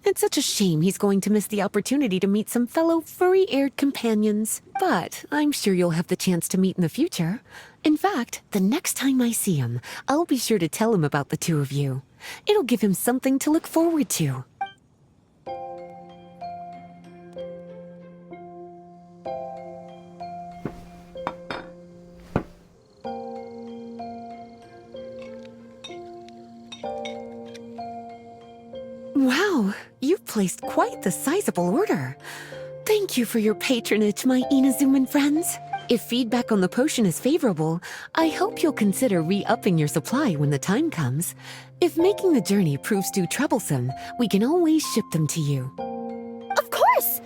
S1: It's such a shame he's going to miss the opportunity to meet some fellow furry-eared companions. But I'm sure you'll have the chance to meet in the future. In fact, the next time I see him, I'll be sure to tell him about the two of you. It'll give him something to look forward to. Wow, you've placed quite the sizable order. Thank you for your patronage, my Inazuman friends. If feedback on the potion is favorable, I hope you'll consider re-upping your supply when the time comes. If making the journey proves too troublesome, we can always ship them to you.
S11: Of course!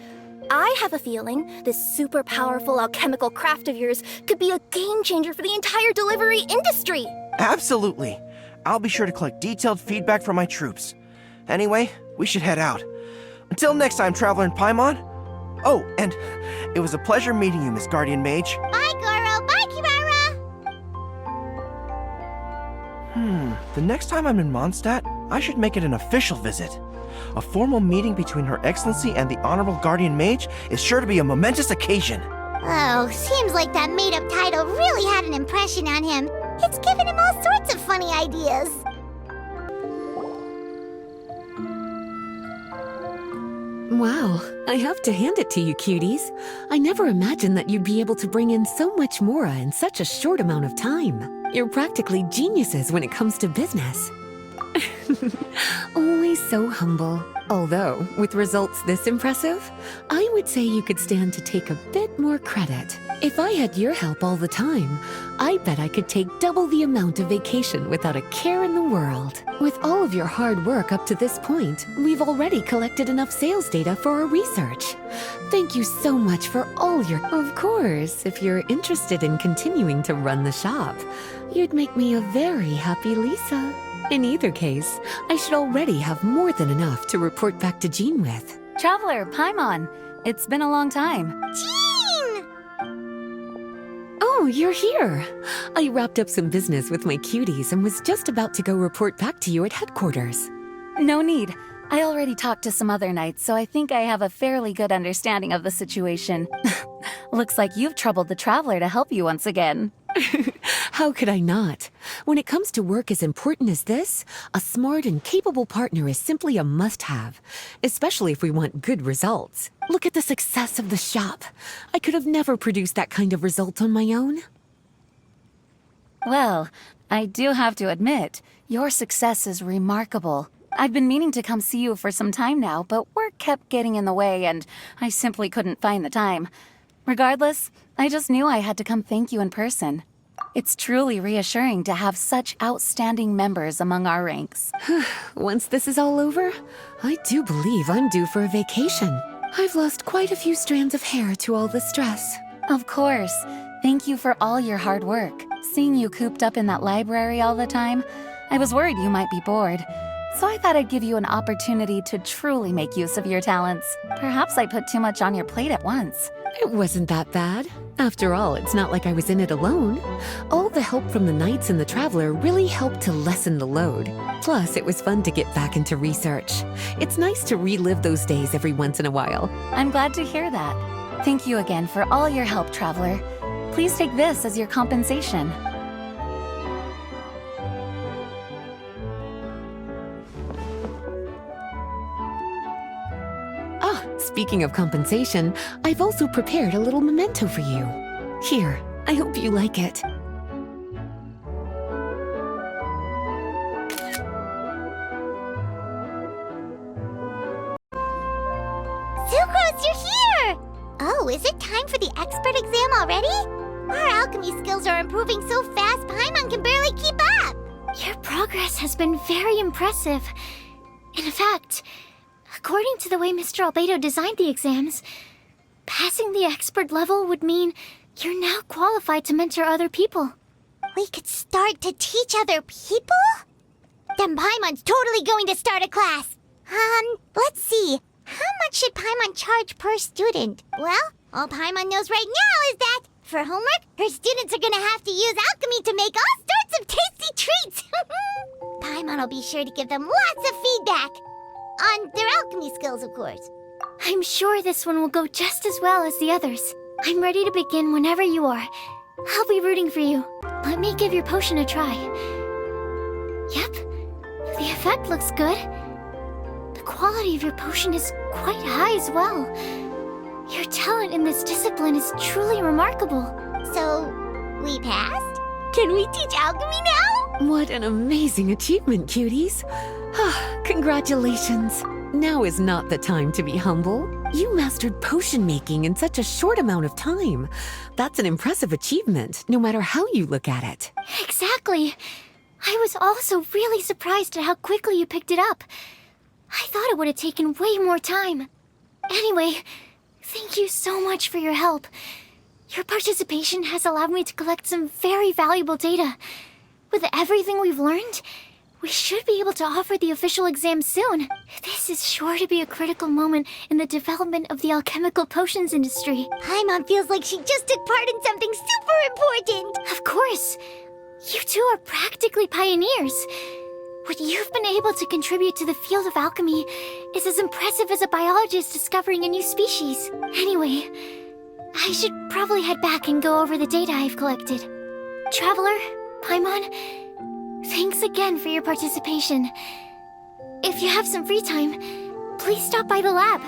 S11: I have a feeling this super powerful alchemical craft of yours could be a game changer for the entire delivery industry.
S10: Absolutely. I'll be sure to collect detailed feedback from my troops. Anyway, we should head out. Until next time, Traveler in Paimon. Oh, and it was a pleasure meeting you, Miss Guardian Mage.
S2: Bye, Goro. Bye, Kirara.
S10: The next time I'm in Mondstadt, I should make it an official visit. A formal meeting between Her Excellency and the Honorable Guardian Mage is sure to be a momentous occasion.
S2: Oh, seems like that made-up title really had an impression on him. It's given him all sorts of funny ideas.
S1: Wow, I have to hand it to you, cuties. I never imagined that you'd be able to bring in so much mora in such a short amount of time. You're practically geniuses when it comes to business. Always so humble. Although, with results this impressive, I would say you could stand to take a bit more credit. If I had your help all the time, I bet I could take double the amount of vacation without a care in the world. With all of your hard work up to this point, we've already collected enough sales data for our research. Thank you so much for all your... Of course, if you're interested in continuing to run the shop, you'd make me a very happy Lisa. In either case, I should already have more than enough to report back to Jean with.
S4: Traveler, Paimon. It's been a long time.
S2: Jean!
S1: Oh, you're here. I wrapped up some business with my cuties and was just about to go report back to you at headquarters.
S3: No need. I already talked to some other knights, so I think I have a fairly good understanding of the situation. Looks like you've troubled the Traveler to help you once again.
S1: How could I not? When it comes to work as important as this, a smart and capable partner is simply a must-have, especially if we want good results. Look at the success of the shop. I could have never produced that kind of result on my own.
S3: Well, I do have to admit, your success is remarkable. I've been meaning to come see you for some time now, but work kept getting in the way and I simply couldn't find the time. Regardless, I just knew I had to come thank you in person. It's truly reassuring to have such outstanding members among our ranks.
S1: Once this is all over, I do believe I'm due for a vacation. I've lost quite a few strands of hair to all the stress.
S3: Of course. Thank you for all your hard work. Seeing you cooped up in that library all the time, I was worried you might be bored. So I thought I'd give you an opportunity to truly make use of your talents. Perhaps I put too much on your plate at once.
S1: It wasn't that bad. After all, it's not like I was in it alone. All the help from the Knights and the Traveler really helped to lessen the load. Plus, it was fun to get back into research. It's nice to relive those days every once in a while.
S3: I'm glad to hear that. Thank you again for all your help, Traveler. Please take this as your compensation.
S1: Speaking of compensation, I've also prepared a little memento for you. Here, I hope you like it.
S2: Sucrose, you're here! Oh, is it time for the expert exam already? Our alchemy skills are improving so fast, Paimon can barely keep up!
S7: Your progress has been very impressive. In fact, according to the way Mr. Albedo designed the exams, passing the expert level would mean you're now qualified to mentor other people.
S2: We could start to teach other people? Then Paimon's totally going to start a class. Let's see. How much should Paimon charge per student? Well, all Paimon knows right now is that for homework, her students are gonna have to use alchemy to make all sorts of tasty treats. Paimon will be sure to give them lots of feedback. On their alchemy skills, of course.
S7: I'm sure this one will go just as well as the others. I'm ready to begin whenever you are. I'll be rooting for you. Let me give your potion a try. Yep, the effect looks good. The quality of your potion is quite high as well. Your talent in this discipline is truly remarkable.
S2: So, we passed? Can we teach alchemy now?
S1: What an amazing achievement, cuties. Congratulations. Now is not the time to be humble. You mastered potion making in such a short amount of time. That's an impressive achievement, no matter how you look at it.
S7: Exactly. I was also really surprised at how quickly you picked it up. I thought it would have taken way more time. Anyway, thank you so much for your help. Your participation has allowed me to collect some very valuable data. With everything we've learned, we should be able to offer the official exam soon. This is sure to be a critical moment in the development of the alchemical potions industry.
S2: Paimon feels like she just took part in something super important.
S7: Of course. You two are practically pioneers. What you've been able to contribute to the field of alchemy is as impressive as a biologist discovering a new species. Anyway, I should probably head back and go over the data I've collected. Traveler, Paimon, thanks again for your participation. If you have some free time, please stop by the lab.